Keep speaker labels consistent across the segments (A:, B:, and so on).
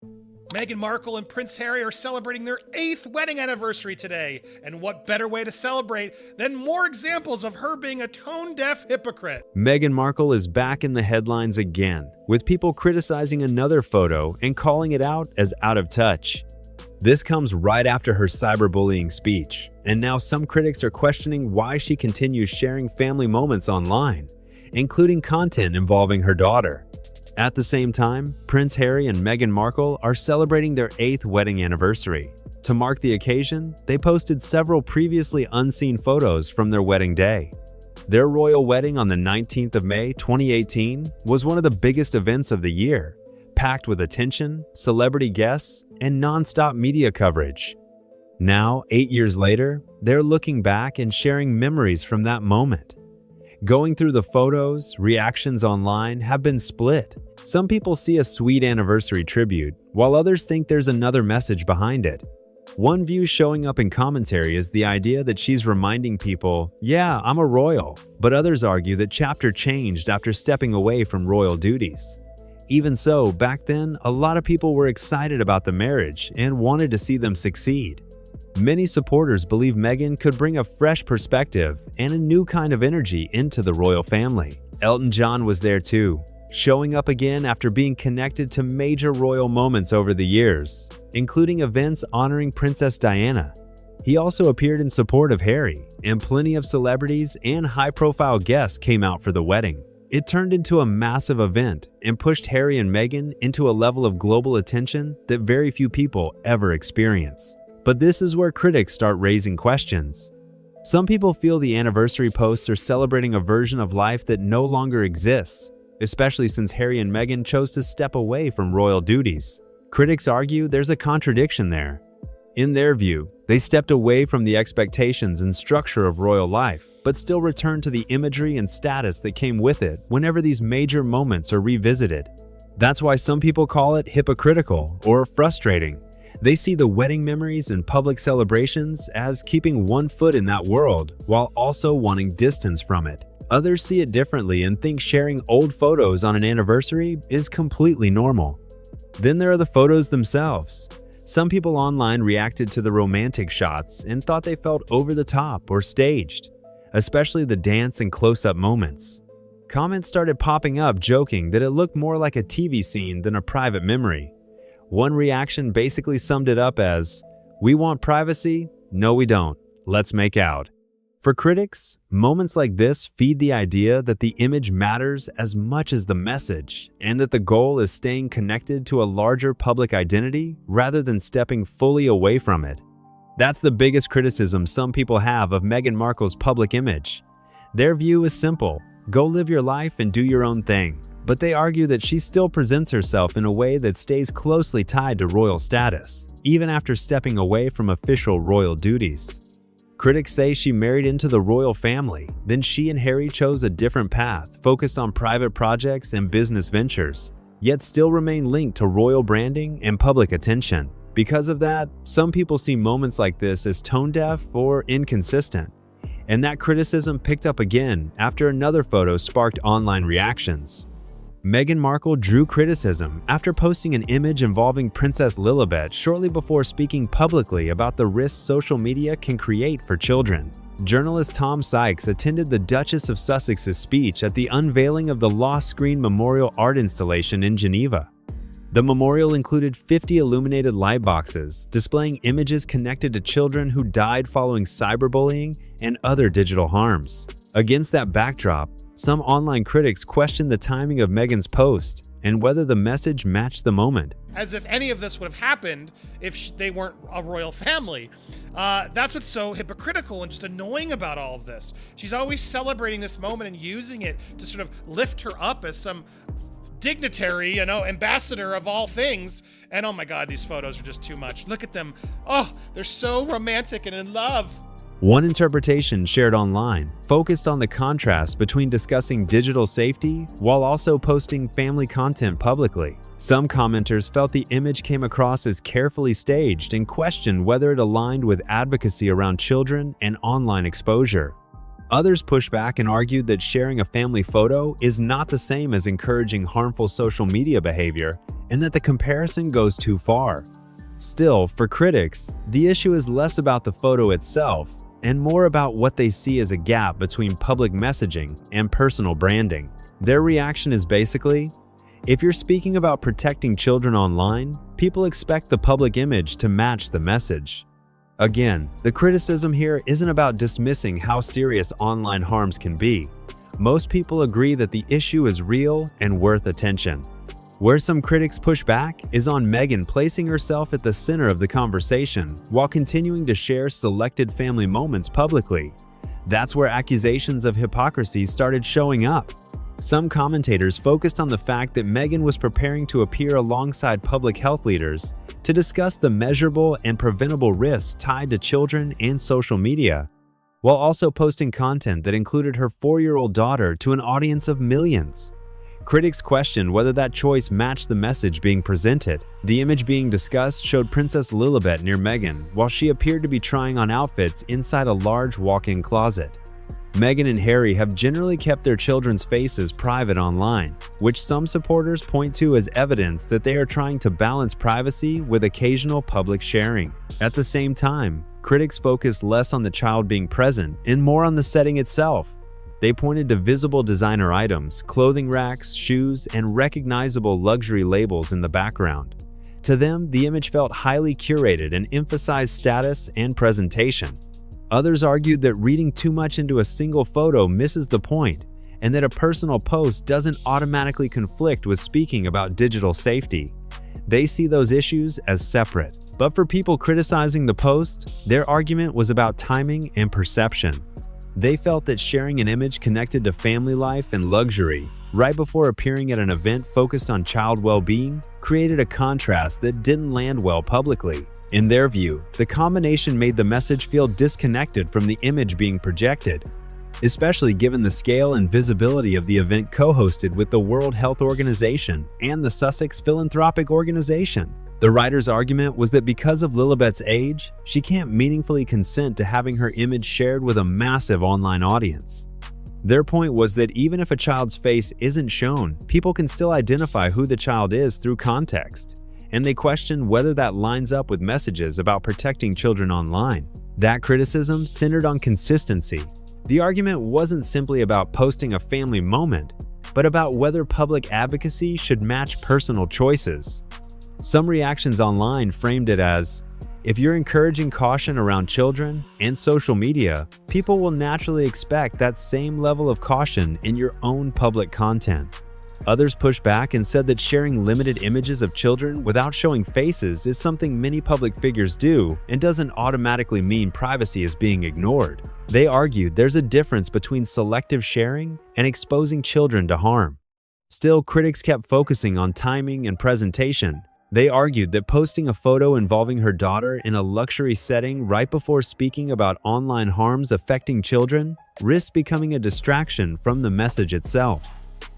A: Meghan Markle and Prince Harry are celebrating their 8th wedding anniversary today. And what better way to celebrate than more examples of her being a tone-deaf hypocrite?
B: Meghan Markle is back in the headlines again, with people criticizing another photo and calling it out as out of touch. This comes right after her cyberbullying speech, and now some critics are questioning why she continues sharing family moments online, including content involving her daughter. At the same time, Prince Harry and Meghan Markle are celebrating their 8th wedding anniversary. To mark the occasion, they posted several previously unseen photos from their wedding day. Their royal wedding on the 19th of May 2018 was one of the biggest events of the year, packed with attention, celebrity guests, and non-stop media coverage. Now, 8 years later, they're looking back and sharing memories from that moment. Going through the photos, reactions online have been split. Some people see a sweet anniversary tribute, while others think there's another message behind it. One view showing up in commentary is the idea that she's reminding people, yeah, I'm a royal, but others argue that chapter changed after stepping away from royal duties. Even so, back then, a lot of people were excited about the marriage and wanted to see them succeed. Many supporters believe Meghan could bring a fresh perspective and a new kind of energy into the royal family. Elton John was there too, showing up again after being connected to major royal moments over the years, including events honoring Princess Diana. He also appeared in support of Harry, and plenty of celebrities and high-profile guests came out for the wedding. It turned into a massive event and pushed Harry and Meghan into a level of global attention that very few people ever experience. But this is where critics start raising questions. Some people feel the anniversary posts are celebrating a version of life that no longer exists, especially since Harry and Meghan chose to step away from royal duties. Critics argue there's a contradiction there. In their view, they stepped away from the expectations and structure of royal life, but still returned to the imagery and status that came with it whenever these major moments are revisited. That's why some people call it hypocritical or frustrating. They see the wedding memories and public celebrations as keeping one foot in that world while also wanting distance from it. Others see it differently and think sharing old photos on an anniversary is completely normal. Then there are the photos themselves. Some people online reacted to the romantic shots and thought they felt over the top or staged, especially the dance and close-up moments. Comments started popping up joking that it looked more like a TV scene than a private memory. One reaction basically summed it up as, "We want privacy? No, we don't. Let's make out." For critics, moments like this feed the idea that the image matters as much as the message, and that the goal is staying connected to a larger public identity rather than stepping fully away from it. That's the biggest criticism some people have of Meghan Markle's public image. Their view is simple: go live your life and do your own thing. But they argue that she still presents herself in a way that stays closely tied to royal status, even after stepping away from official royal duties. Critics say she married into the royal family, then she and Harry chose a different path focused on private projects and business ventures, yet still remain linked to royal branding and public attention. Because of that, some people see moments like this as tone-deaf or inconsistent. And that criticism picked up again after another photo sparked online reactions. Meghan Markle drew criticism after posting an image involving Princess Lilibet shortly before speaking publicly about the risks social media can create for children. Journalist Tom Sykes attended the Duchess of Sussex's speech at the unveiling of the Lost Screen Memorial art installation in Geneva. The memorial included 50 illuminated light boxes displaying images connected to children who died following cyberbullying and other digital harms. Against that backdrop, some online critics questioned the timing of Meghan's post and whether the message matched the moment.
A: As if any of this would have happened if they weren't a royal family. That's what's so hypocritical and just annoying about all of this. She's always celebrating this moment and using it to sort of lift her up as some dignitary, ambassador of all things. And oh my God, these photos are just too much. Look at them. Oh, they're so romantic and in love.
B: One interpretation shared online focused on the contrast between discussing digital safety while also posting family content publicly. Some commenters felt the image came across as carefully staged and questioned whether it aligned with advocacy around children and online exposure. Others pushed back and argued that sharing a family photo is not the same as encouraging harmful social media behavior and that the comparison goes too far. Still, for critics, the issue is less about the photo itself and more about what they see as a gap between public messaging and personal branding. Their reaction is basically, if you're speaking about protecting children online, people expect the public image to match the message. Again, the criticism here isn't about dismissing how serious online harms can be. Most people agree that the issue is real and worth attention. Where some critics push back is on Meghan placing herself at the center of the conversation while continuing to share selected family moments publicly. That's where accusations of hypocrisy started showing up. Some commentators focused on the fact that Meghan was preparing to appear alongside public health leaders to discuss the measurable and preventable risks tied to children and social media, while also posting content that included her 4-year-old daughter to an audience of millions. Critics questioned whether that choice matched the message being presented. The image being discussed showed Princess Lilibet near Meghan while she appeared to be trying on outfits inside a large walk-in closet. Meghan and Harry have generally kept their children's faces private online, which some supporters point to as evidence that they are trying to balance privacy with occasional public sharing. At the same time, critics focus less on the child being present and more on the setting itself. They pointed to visible designer items, clothing racks, shoes, and recognizable luxury labels in the background. To them, the image felt highly curated and emphasized status and presentation. Others argued that reading too much into a single photo misses the point, and that a personal post doesn't automatically conflict with speaking about digital safety. They see those issues as separate. But for people criticizing the post, their argument was about timing and perception. They felt that sharing an image connected to family life and luxury right before appearing at an event focused on child well-being created a contrast that didn't land well publicly. In their view, the combination made the message feel disconnected from the image being projected, especially given the scale and visibility of the event co-hosted with the World Health Organization and the Sussex Philanthropic Organization. The writer's argument was that because of Lilibet's age, she can't meaningfully consent to having her image shared with a massive online audience. Their point was that even if a child's face isn't shown, people can still identify who the child is through context, and they questioned whether that lines up with messages about protecting children online. That criticism centered on consistency. The argument wasn't simply about posting a family moment, but about whether public advocacy should match personal choices. Some reactions online framed it as, if you're encouraging caution around children and social media, people will naturally expect that same level of caution in your own public content. Others pushed back and said that sharing limited images of children without showing faces is something many public figures do and doesn't automatically mean privacy is being ignored. They argued there's a difference between selective sharing and exposing children to harm. Still, critics kept focusing on timing and presentation. They argued that posting a photo involving her daughter in a luxury setting right before speaking about online harms affecting children risks becoming a distraction from the message itself.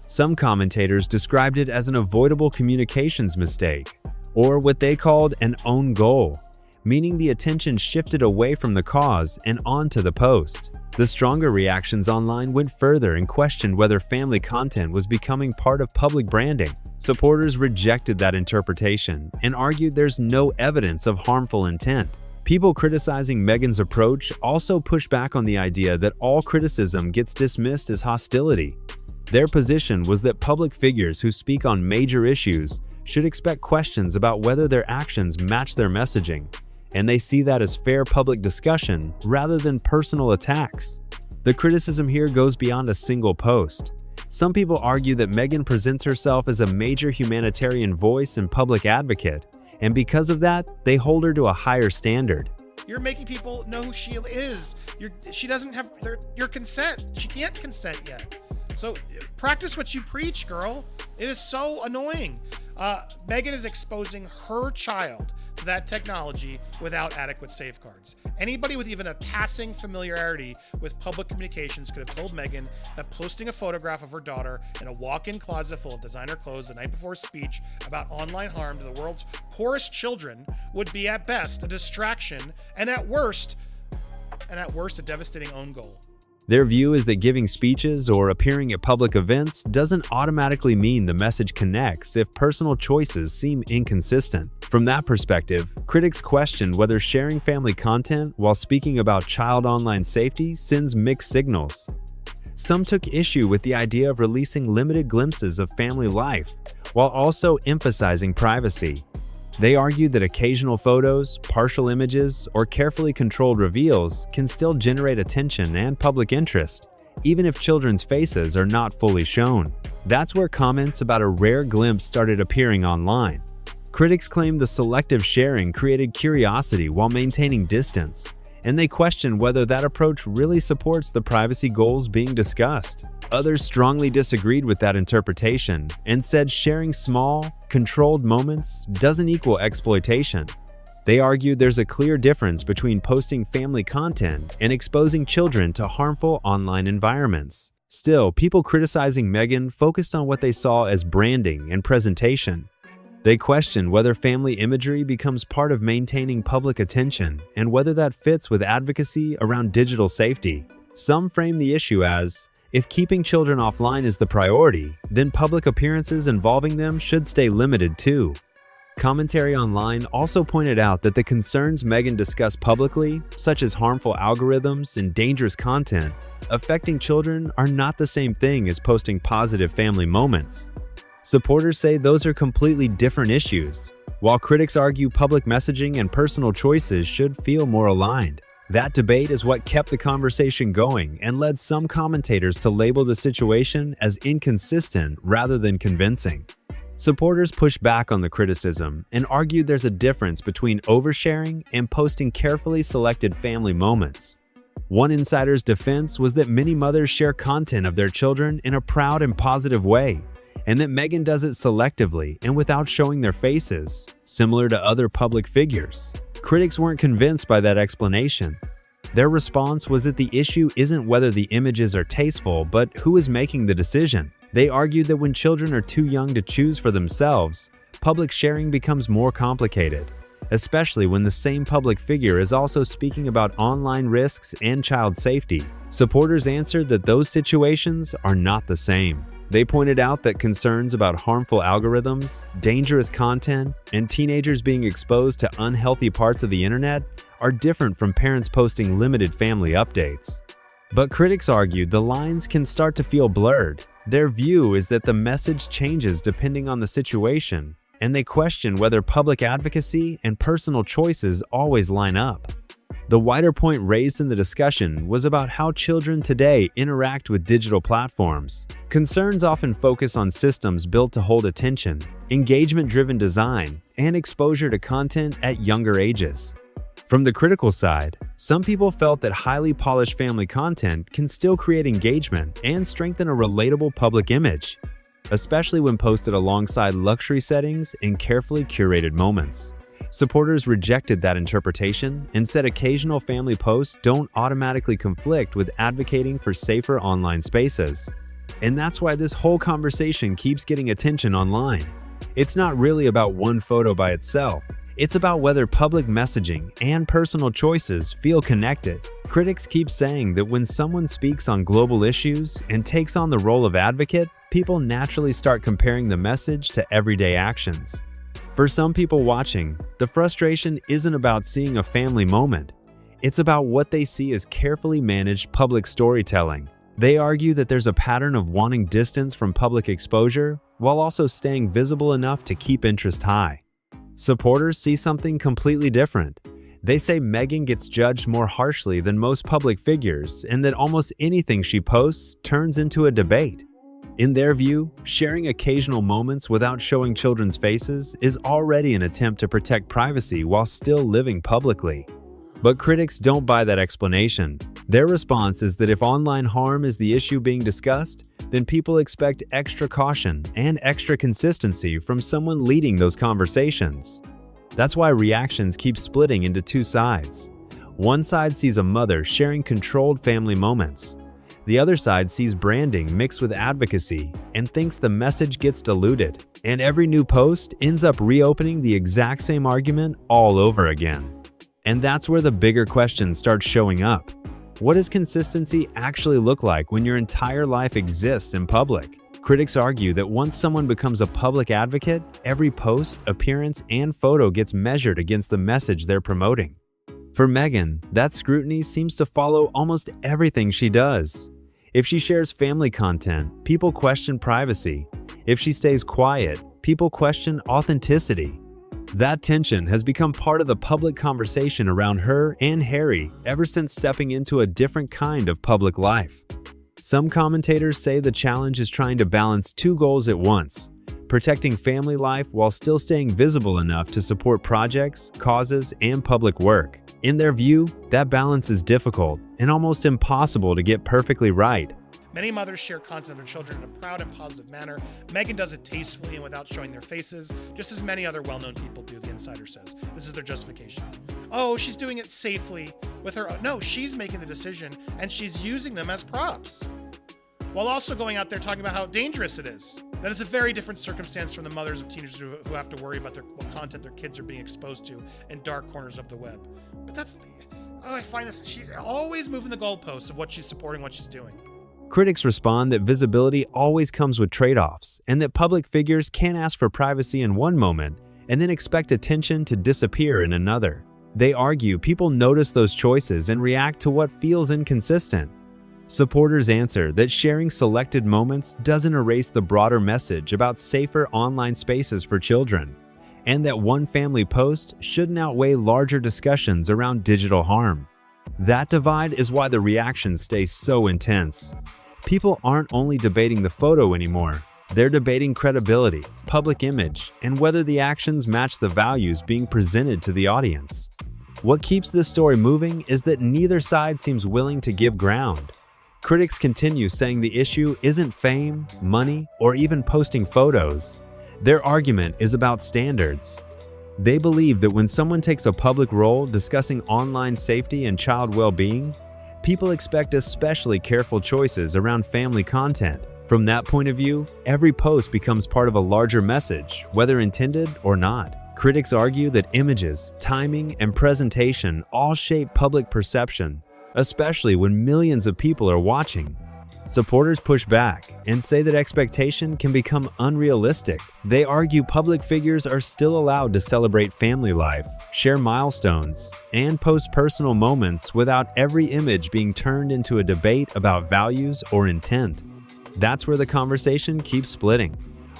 B: Some commentators described it as an avoidable communications mistake, or what they called an own goal, meaning the attention shifted away from the cause and onto the post. The stronger reactions online went further and questioned whether family content was becoming part of public branding. Supporters rejected that interpretation and argued there's no evidence of harmful intent. People criticizing Meghan's approach also pushed back on the idea that all criticism gets dismissed as hostility. Their position was that public figures who speak on major issues should expect questions about whether their actions match their messaging, and they see that as fair public discussion rather than personal attacks. The criticism here goes beyond a single post. Some people argue that Meghan presents herself as a major humanitarian voice and public advocate, and because of that, they hold her to a higher standard.
A: You're making people know who she is. She doesn't have your consent. She can't consent yet. So practice what you preach, girl. It is so annoying. Meghan is exposing her child to that technology without adequate safeguards. Anybody with even a passing familiarity with public communications could have told Meghan that posting a photograph of her daughter in a walk-in closet full of designer clothes the night before a speech about online harm to the world's poorest children would be at best a distraction and at worst a devastating own goal.
B: Their view is that giving speeches or appearing at public events doesn't automatically mean the message connects if personal choices seem inconsistent. From that perspective, critics questioned whether sharing family content while speaking about child online safety sends mixed signals. Some took issue with the idea of releasing limited glimpses of family life, while also emphasizing privacy. They argued that occasional photos, partial images, or carefully controlled reveals can still generate attention and public interest, even if children's faces are not fully shown. That's where comments about a rare glimpse started appearing online. Critics claimed the selective sharing created curiosity while maintaining distance, and they questioned whether that approach really supports the privacy goals being discussed. Others strongly disagreed with that interpretation and said sharing small, controlled moments doesn't equal exploitation. They argued there's a clear difference between posting family content and exposing children to harmful online environments. Still, people criticizing Meghan focused on what they saw as branding and presentation. They questioned whether family imagery becomes part of maintaining public attention and whether that fits with advocacy around digital safety. Some frame the issue as, if keeping children offline is the priority, then public appearances involving them should stay limited too. Commentary online also pointed out that the concerns Meghan discussed publicly, such as harmful algorithms and dangerous content, affecting children are not the same thing as posting positive family moments. Supporters say those are completely different issues, while critics argue public messaging and personal choices should feel more aligned. That debate is what kept the conversation going and led some commentators to label the situation as inconsistent rather than convincing. Supporters pushed back on the criticism and argued there's a difference between oversharing and posting carefully selected family moments. One insider's defense was that many mothers share content of their children in a proud and positive way, and that Meghan does it selectively and without showing their faces, similar to other public figures. Critics weren't convinced by that explanation. Their response was that the issue isn't whether the images are tasteful, but who is making the decision. They argued that when children are too young to choose for themselves, public sharing becomes more complicated, especially when the same public figure is also speaking about online risks and child safety. Supporters answered that those situations are not the same. They pointed out that concerns about harmful algorithms, dangerous content, and teenagers being exposed to unhealthy parts of the internet are different from parents posting limited family updates. But critics argued the lines can start to feel blurred. Their view is that the message changes depending on the situation, and they question whether public advocacy and personal choices always line up. The wider point raised in the discussion was about how children today interact with digital platforms. Concerns often focus on systems built to hold attention, engagement-driven design, and exposure to content at younger ages. From the critical side, some people felt that highly polished family content can still create engagement and strengthen a relatable public image, especially when posted alongside luxury settings and carefully curated moments. Supporters rejected that interpretation and said occasional family posts don't automatically conflict with advocating for safer online spaces. And that's why this whole conversation keeps getting attention online. It's not really about one photo by itself. It's about whether public messaging and personal choices feel connected. Critics keep saying that when someone speaks on global issues and takes on the role of advocate, people naturally start comparing the message to everyday actions. For some people watching, the frustration isn't about seeing a family moment. It's about what they see as carefully managed public storytelling. They argue that there's a pattern of wanting distance from public exposure while also staying visible enough to keep interest high. Supporters see something completely different. They say Meghan gets judged more harshly than most public figures and that almost anything she posts turns into a debate. In their view, sharing occasional moments without showing children's faces is already an attempt to protect privacy while still living publicly. But critics don't buy that explanation. Their response is that if online harm is the issue being discussed, then people expect extra caution and extra consistency from someone leading those conversations. That's why reactions keep splitting into two sides. One side sees a mother sharing controlled family moments. The other side sees branding mixed with advocacy and thinks the message gets diluted, and every new post ends up reopening the exact same argument all over again. And that's where the bigger questions start showing up. What does consistency actually look like when your entire life exists in public? Critics argue that once someone becomes a public advocate, every post, appearance, and photo gets measured against the message they're promoting. For Meghan, that scrutiny seems to follow almost everything she does. If she shares family content, people question privacy. If she stays quiet, people question authenticity. That tension has become part of the public conversation around her and Harry ever since stepping into a different kind of public life. Some commentators say the challenge is trying to balance two goals at once: protecting family life while still staying visible enough to support projects, causes, and public work. In their view, that balance is difficult and almost impossible to get perfectly right.
A: Many mothers share content of their children in a proud and positive manner. Meghan does it tastefully and without showing their faces, just as many other well-known people do, the insider says. This is their justification. Oh, she's doing it safely with her. No, she's making the decision and she's using them as props, while also going out there talking about how dangerous it is. That is a very different circumstance from the mothers of teenagers who have to worry about what content their kids are being exposed to in dark corners of the web. But I find this, she's always moving the goalposts of what she's supporting, what she's doing.
B: Critics respond that visibility always comes with trade-offs, and that public figures can't ask for privacy in one moment and then expect attention to disappear in another. They argue people notice those choices and react to what feels inconsistent. Supporters answer that sharing selected moments doesn't erase the broader message about safer online spaces for children, and that one family post shouldn't outweigh larger discussions around digital harm. That divide is why the reactions stay so intense. People aren't only debating the photo anymore, they're debating credibility, public image, and whether the actions match the values being presented to the audience. What keeps this story moving is that neither side seems willing to give ground. Critics continue saying the issue isn't fame, money, or even posting photos. Their argument is about standards. They believe that when someone takes a public role discussing online safety and child well-being, people expect especially careful choices around family content. From that point of view, every post becomes part of a larger message, whether intended or not. Critics argue that images, timing, and presentation all shape public perception, especially when millions of people are watching. Supporters push back and say that expectation can become unrealistic. They argue public figures are still allowed to celebrate family life, share milestones, and post personal moments without every image being turned into a debate about values or intent. That's where the conversation keeps splitting.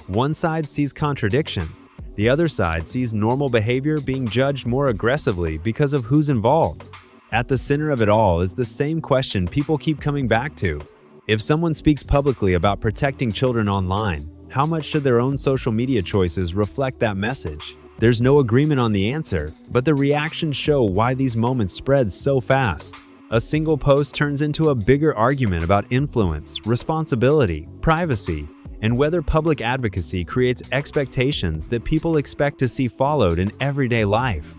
B: One side sees contradiction. The other side sees normal behavior being judged more aggressively because of who's involved. At the center of it all is the same question people keep coming back to. If someone speaks publicly about protecting children online, how much should their own social media choices reflect that message? There's no agreement on the answer, but the reactions show why these moments spread so fast. A single post turns into a bigger argument about influence, responsibility, privacy, and whether public advocacy creates expectations that people expect to see followed in everyday life.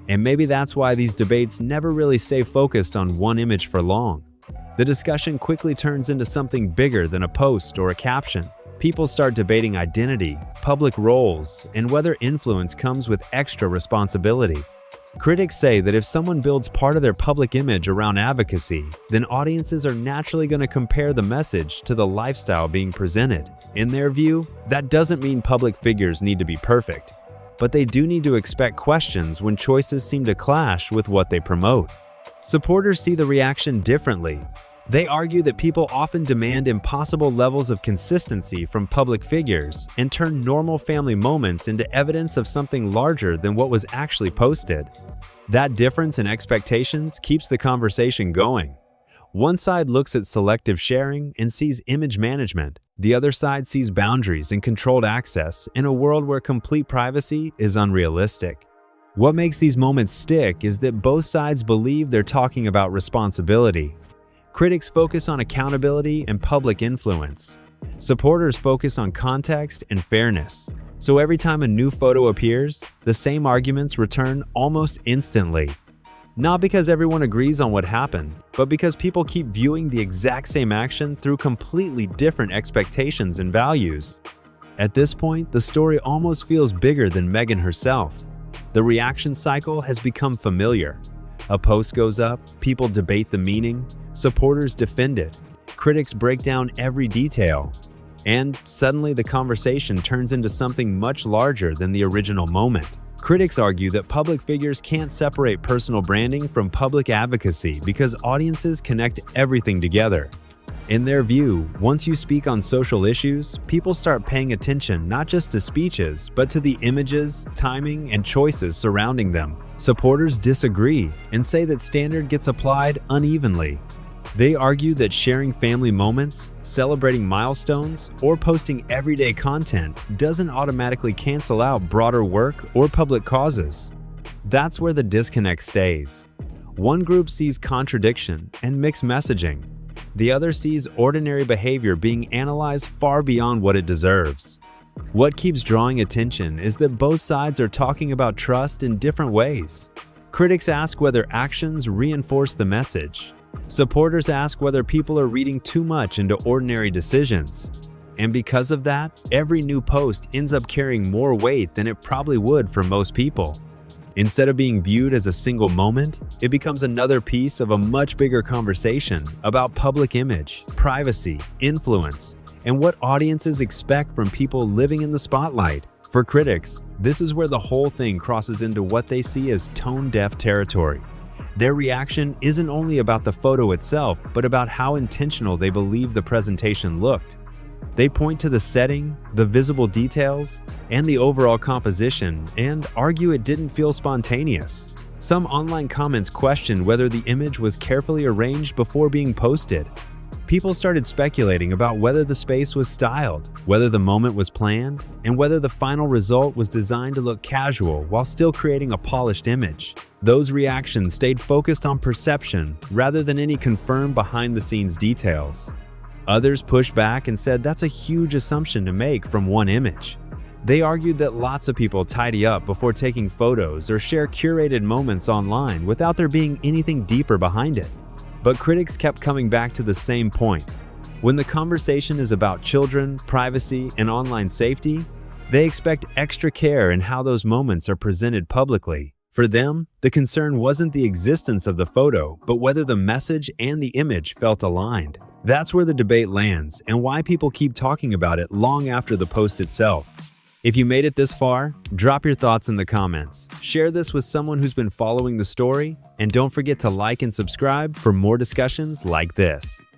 B: And maybe that's why these debates never really stay focused on one image for long. The discussion quickly turns into something bigger than a post or a caption. People start debating identity, public roles, and whether influence comes with extra responsibility. Critics say that if someone builds part of their public image around advocacy, then audiences are naturally going to compare the message to the lifestyle being presented. In their view, that doesn't mean public figures need to be perfect, but they do need to expect questions when choices seem to clash with what they promote. Supporters see the reaction differently. They argue that people often demand impossible levels of consistency from public figures and turn normal family moments into evidence of something larger than what was actually posted. That difference in expectations keeps the conversation going. One side looks at selective sharing and sees image management. The other side sees boundaries and controlled access in a world where complete privacy is unrealistic. What makes these moments stick is that both sides believe they're talking about responsibility. Critics focus on accountability and public influence. Supporters focus on context and fairness. So every time a new photo appears, the same arguments return almost instantly. Not because everyone agrees on what happened, but because people keep viewing the exact same action through completely different expectations and values. At this point, the story almost feels bigger than Meghan herself. The reaction cycle has become familiar. A post goes up, people debate the meaning, Supporters defend it. Critics break down every detail. And suddenly the conversation turns into something much larger than the original moment. Critics argue that public figures can't separate personal branding from public advocacy because audiences connect everything together. In their view, once you speak on social issues, people start paying attention not just to speeches, but to the images, timing, and choices surrounding them. Supporters disagree and say that standard gets applied unevenly. They argue that sharing family moments, celebrating milestones, or posting everyday content doesn't automatically cancel out broader work or public causes. That's where the disconnect stays. One group sees contradiction and mixed messaging. The other sees ordinary behavior being analyzed far beyond what it deserves. What keeps drawing attention is that both sides are talking about trust in different ways. Critics ask whether actions reinforce the message. Supporters ask whether people are reading too much into ordinary decisions. And because of that, every new post ends up carrying more weight than it probably would for most people. Instead of being viewed as a single moment, it becomes another piece of a much bigger conversation about public image, privacy, influence, and what audiences expect from people living in the spotlight. For critics, this is where the whole thing crosses into what they see as tone-deaf territory. Their reaction isn't only about the photo itself, but about how intentional they believe the presentation looked. They point to the setting, the visible details, and the overall composition, and argue it didn't feel spontaneous. Some online comments questioned whether the image was carefully arranged before being posted. People started speculating about whether the space was styled, whether the moment was planned, and whether the final result was designed to look casual while still creating a polished image. Those reactions stayed focused on perception rather than any confirmed behind-the-scenes details. Others pushed back and said that's a huge assumption to make from one image. They argued that lots of people tidy up before taking photos or share curated moments online without there being anything deeper behind it. But critics kept coming back to the same point. When the conversation is about children, privacy, and online safety, they expect extra care in how those moments are presented publicly. For them, the concern wasn't the existence of the photo, but whether the message and the image felt aligned. That's where the debate lands and why people keep talking about it long after the post itself. If you made it this far, drop your thoughts in the comments. Share this with someone who's been following the story, and don't forget to like and subscribe for more discussions like this.